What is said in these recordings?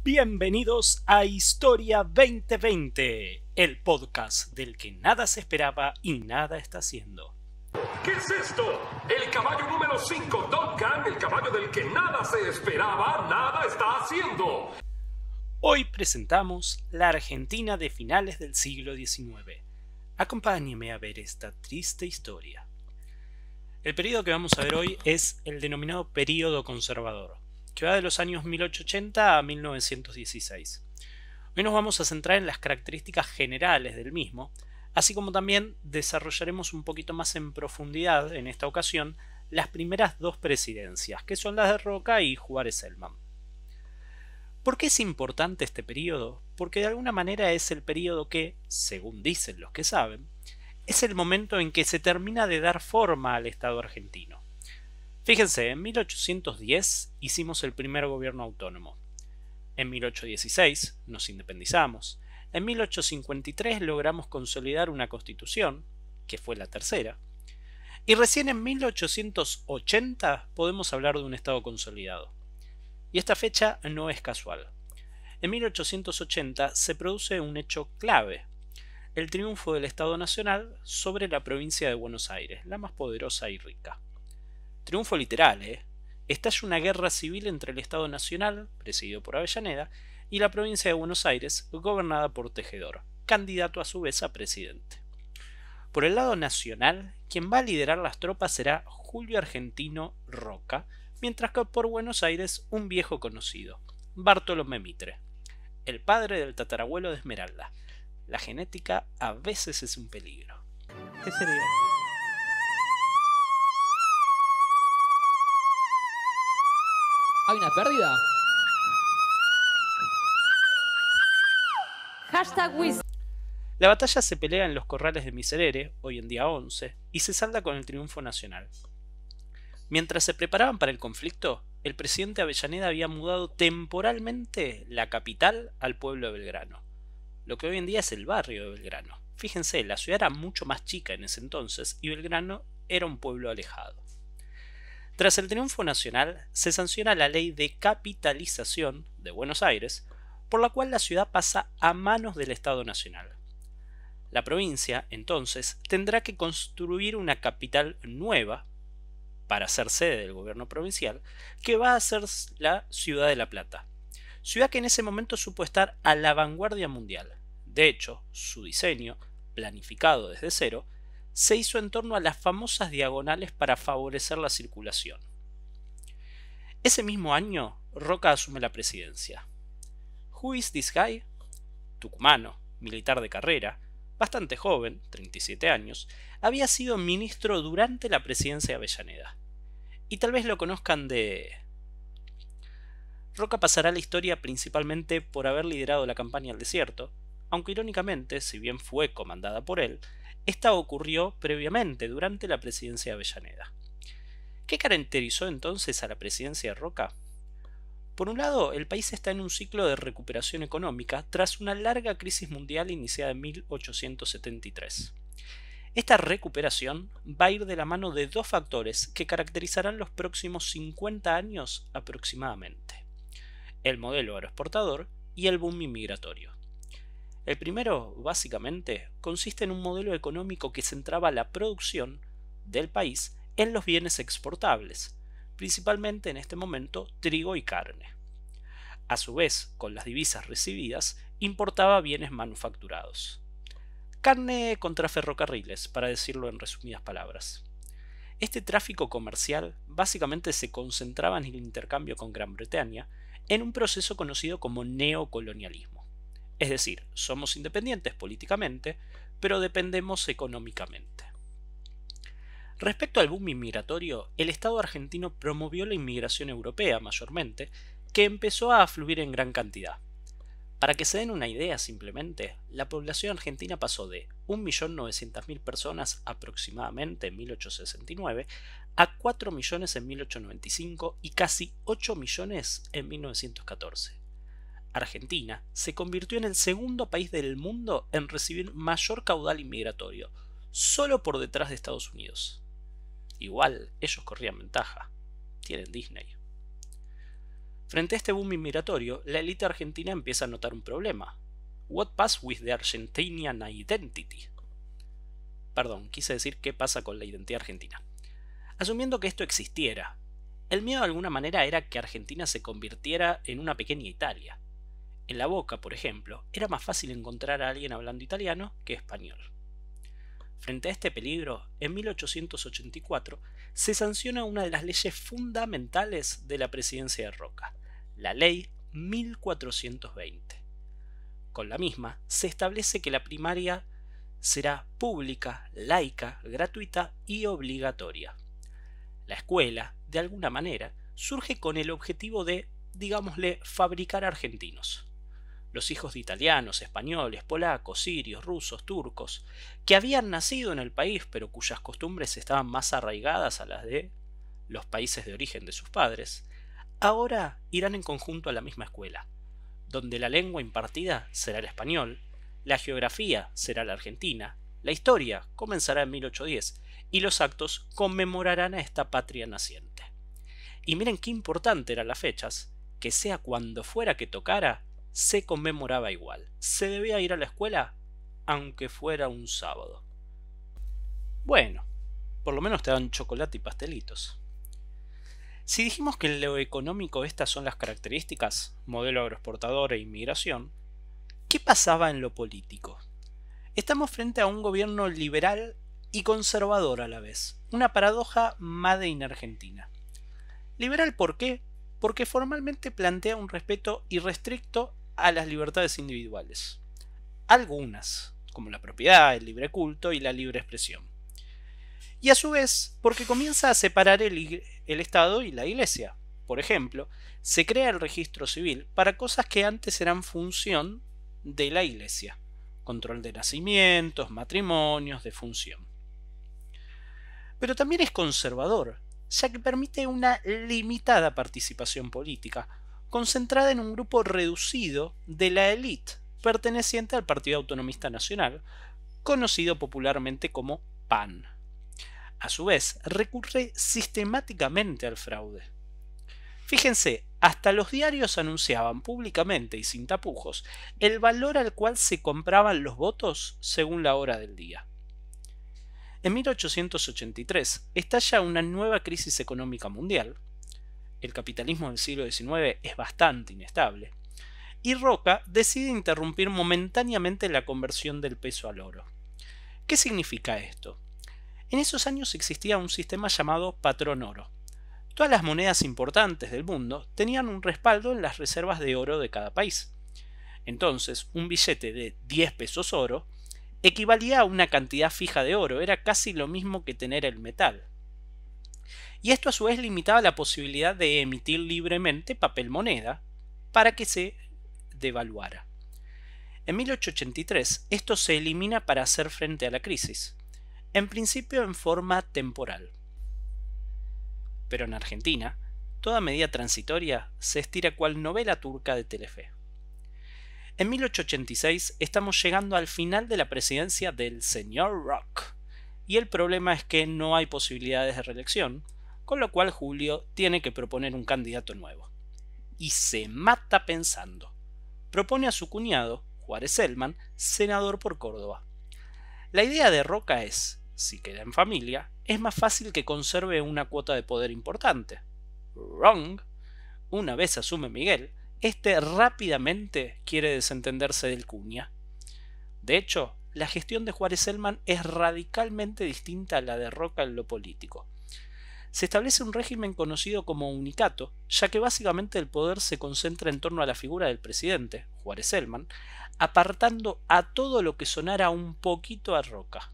Bienvenidos a Historia 2020, el podcast del que nada se esperaba y nada está haciendo. ¿Qué es esto? El caballo número 5, Duncan, el caballo del que nada se esperaba, nada está haciendo. Hoy presentamos la Argentina de finales del siglo XIX. Acompáñeme a ver esta triste historia. El periodo que vamos a ver hoy es el denominado período conservador, que va de los años 1880 a 1916. Hoy nos vamos a centrar en las características generales del mismo, así como también desarrollaremos un poquito más en profundidad, en esta ocasión, las primeras dos presidencias, que son las de Roca y Juárez Celman. ¿Por qué es importante este periodo? Porque de alguna manera es el periodo que, según dicen los que saben, es el momento en que se termina de dar forma al Estado argentino. Fíjense, en 1810 hicimos el primer gobierno autónomo. En 1816 nos independizamos. En 1853 logramos consolidar una constitución, que fue la tercera. Y recién en 1880 podemos hablar de un Estado consolidado. Y esta fecha no es casual. En 1880 se produce un hecho clave: el triunfo del Estado Nacional sobre la provincia de Buenos Aires, la más poderosa y rica. Triunfo literal, Estalla una guerra civil entre el Estado Nacional, presidido por Avellaneda, y la provincia de Buenos Aires, gobernada por Tejedor, candidato a su vez a presidente. Por el lado nacional, quien va a liderar las tropas será Julio Argentino Roca, mientras que por Buenos Aires un viejo conocido, Bartolomé Mitre, el padre del tatarabuelo de Esmeralda. La genética a veces es un peligro. ¿Qué sería? ¿Hay una pérdida? #Wiz. La batalla se pelea en los corrales de Miserere, hoy en día 11, y se salda con el triunfo nacional. Mientras se preparaban para el conflicto, el presidente Avellaneda había mudado temporalmente la capital al pueblo de Belgrano, lo que hoy en día es el barrio de Belgrano. Fíjense, la ciudad era mucho más chica en ese entonces y Belgrano era un pueblo alejado. Tras el triunfo nacional, se sanciona la ley de capitalización de Buenos Aires, por la cual la ciudad pasa a manos del Estado Nacional. La provincia, entonces, tendrá que construir una capital nueva para ser sede del gobierno provincial, que va a ser la Ciudad de La Plata, ciudad que en ese momento supo estar a la vanguardia mundial. De hecho, su diseño, planificado desde cero, se hizo en torno a las famosas diagonales para favorecer la circulación. Ese mismo año, Roca asume la presidencia. Who is this guy? Tucumano, militar de carrera, bastante joven, 37 años, había sido ministro durante la presidencia de Avellaneda. Y tal vez lo conozcan de... Roca pasará a la historia principalmente por haber liderado la campaña al desierto, aunque irónicamente, si bien fue comandada por él, esta ocurrió previamente durante la presidencia de Avellaneda. ¿Qué caracterizó entonces a la presidencia de Roca? Por un lado, el país está en un ciclo de recuperación económica tras una larga crisis mundial iniciada en 1873. Esta recuperación va a ir de la mano de dos factores que caracterizarán los próximos 50 años aproximadamente: el modelo agroexportador y el boom inmigratorio. El primero, básicamente, consiste en un modelo económico que centraba la producción del país en los bienes exportables, principalmente en este momento trigo y carne. A su vez, con las divisas recibidas, importaba bienes manufacturados. Carne contra ferrocarriles, para decirlo en resumidas palabras. Este tráfico comercial básicamente se concentraba en el intercambio con Gran Bretaña en un proceso conocido como neocolonialismo. Es decir, somos independientes políticamente, pero dependemos económicamente. Respecto al boom inmigratorio, el Estado argentino promovió la inmigración europea mayormente, que empezó a afluir en gran cantidad. Para que se den una idea simplemente, la población argentina pasó de 1.900.000 personas aproximadamente en 1869 a 4 millones en 1895 y casi 8 millones en 1914. Argentina se convirtió en el segundo país del mundo en recibir mayor caudal inmigratorio, solo por detrás de Estados Unidos. Igual, ellos corrían ventaja. Tienen Disney. Frente a este boom inmigratorio, la élite argentina empieza a notar un problema. What pass with the Argentinian identity? Perdón, quise decir qué pasa con la identidad argentina. Asumiendo que esto existiera, el miedo de alguna manera era que Argentina se convirtiera en una pequeña Italia. En La Boca, por ejemplo, era más fácil encontrar a alguien hablando italiano que español. Frente a este peligro, en 1884 se sanciona una de las leyes fundamentales de la presidencia de Roca, la Ley 1420. Con la misma se establece que la primaria será pública, laica, gratuita y obligatoria. La escuela, de alguna manera, surge con el objetivo de, digámosle, fabricar argentinos. Los hijos de italianos, españoles, polacos, sirios, rusos, turcos, que habían nacido en el país pero cuyas costumbres estaban más arraigadas a las de los países de origen de sus padres, ahora irán en conjunto a la misma escuela, donde la lengua impartida será el español, la geografía será la argentina, la historia comenzará en 1810 y los actos conmemorarán a esta patria naciente. Y miren qué importante eran las fechas, que sea cuando fuera que tocara, se conmemoraba igual. Se debía ir a la escuela aunque fuera un sábado. Bueno, por lo menos te dan chocolate y pastelitos. Si dijimos que en lo económico estas son las características, modelo agroexportador e inmigración, ¿qué pasaba en lo político? Estamos frente a un gobierno liberal y conservador a la vez, una paradoja made in Argentina. Liberal, ¿por qué? Porque formalmente plantea un respeto irrestricto a las libertades individuales. Algunas, como la propiedad, el libre culto y la libre expresión. Y a su vez, porque comienza a separar el Estado y la Iglesia. Por ejemplo, se crea el registro civil para cosas que antes eran función de la Iglesia. Control de nacimientos, matrimonios, defunción. Pero también es conservador, ya que permite una limitada participación política, concentrada en un grupo reducido de la élite perteneciente al Partido Autonomista Nacional, conocido popularmente como PAN. A su vez, recurre sistemáticamente al fraude. Fíjense, hasta los diarios anunciaban públicamente y sin tapujos el valor al cual se compraban los votos según la hora del día. En 1883 estalla una nueva crisis económica mundial. El capitalismo del siglo XIX es bastante inestable, y Roca decide interrumpir momentáneamente la conversión del peso al oro. ¿Qué significa esto? En esos años existía un sistema llamado patrón oro. Todas las monedas importantes del mundo tenían un respaldo en las reservas de oro de cada país. Entonces, un billete de 10 pesos oro equivalía a una cantidad fija de oro, era casi lo mismo que tener el metal. Y esto a su vez limitaba la posibilidad de emitir libremente papel moneda para que se devaluara. En 1883 esto se elimina para hacer frente a la crisis, en principio en forma temporal. Pero en Argentina, toda medida transitoria se estira cual novela turca de Telefe. En 1886 estamos llegando al final de la presidencia del señor Rock, y el problema es que no hay posibilidades de reelección, con lo cual Julio tiene que proponer un candidato nuevo. Y se mata pensando. Propone a su cuñado, Juárez Celman, senador por Córdoba. La idea de Roca es, si queda en familia, es más fácil que conserve una cuota de poder importante. Wrong. Una vez asume Miguel, este rápidamente quiere desentenderse del cuña. De hecho, la gestión de Juárez Celman es radicalmente distinta a la de Roca en lo político. Se establece un régimen conocido como unicato, ya que básicamente el poder se concentra en torno a la figura del presidente, Juárez Celman, apartando a todo lo que sonara un poquito a Roca.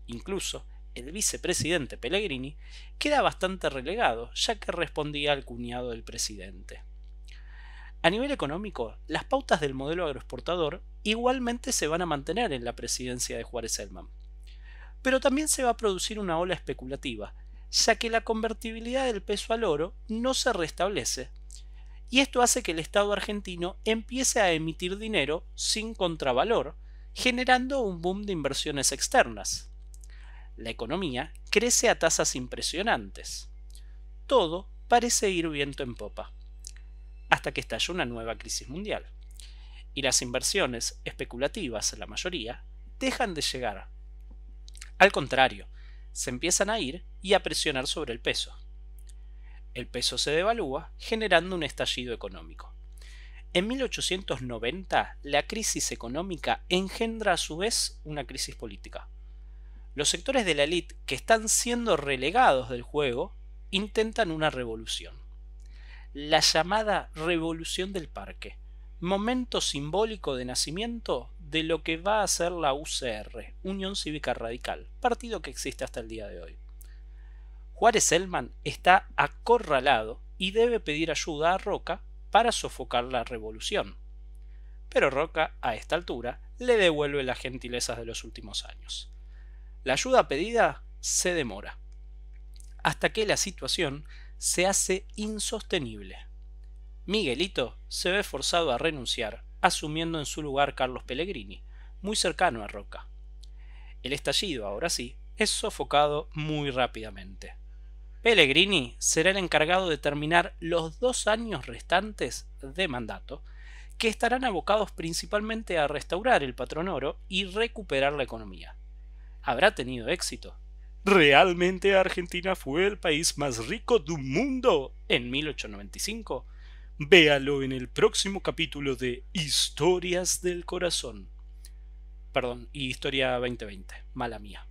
Incluso, el vicepresidente Pellegrini queda bastante relegado, ya que respondía al cuñado del presidente. A nivel económico, las pautas del modelo agroexportador igualmente se van a mantener en la presidencia de Juárez Celman. Pero también se va a producir una ola especulativa, ya que la convertibilidad del peso al oro no se restablece, y esto hace que el Estado argentino empiece a emitir dinero sin contravalor, generando un boom de inversiones externas. La economía crece a tasas impresionantes. Todo parece ir viento en popa. hasta que estalló una nueva crisis mundial. Y las inversiones especulativas, la mayoría, dejan de llegar. Al contrario, se empiezan a ir y a presionar sobre el peso. El peso se devalúa, generando un estallido económico. En 1890, la crisis económica engendra a su vez una crisis política. Los sectores de la élite que están siendo relegados del juego intentan una revolución. La llamada Revolución del Parque, momento simbólico de nacimiento de lo que va a ser la UCR, Unión Cívica Radical, partido que existe hasta el día de hoy. Juárez Elman está acorralado y debe pedir ayuda a Roca para sofocar la revolución. Pero Roca, a esta altura, le devuelve las gentilezas de los últimos años. La ayuda pedida se demora, hasta que la situación se hace insostenible. Miguelito se ve forzado a renunciar, asumiendo en su lugar Carlos Pellegrini, muy cercano a Roca. El estallido, ahora sí, es sofocado muy rápidamente. Pellegrini será el encargado de terminar los 2 años restantes de mandato, que estarán abocados principalmente a restaurar el patrón oro y recuperar la economía. ¿Habrá tenido éxito? ¿Realmente Argentina fue el país más rico del mundo en 1895? Véalo en el próximo capítulo de Historias del Corazón. Perdón, Historia 2020, mala mía.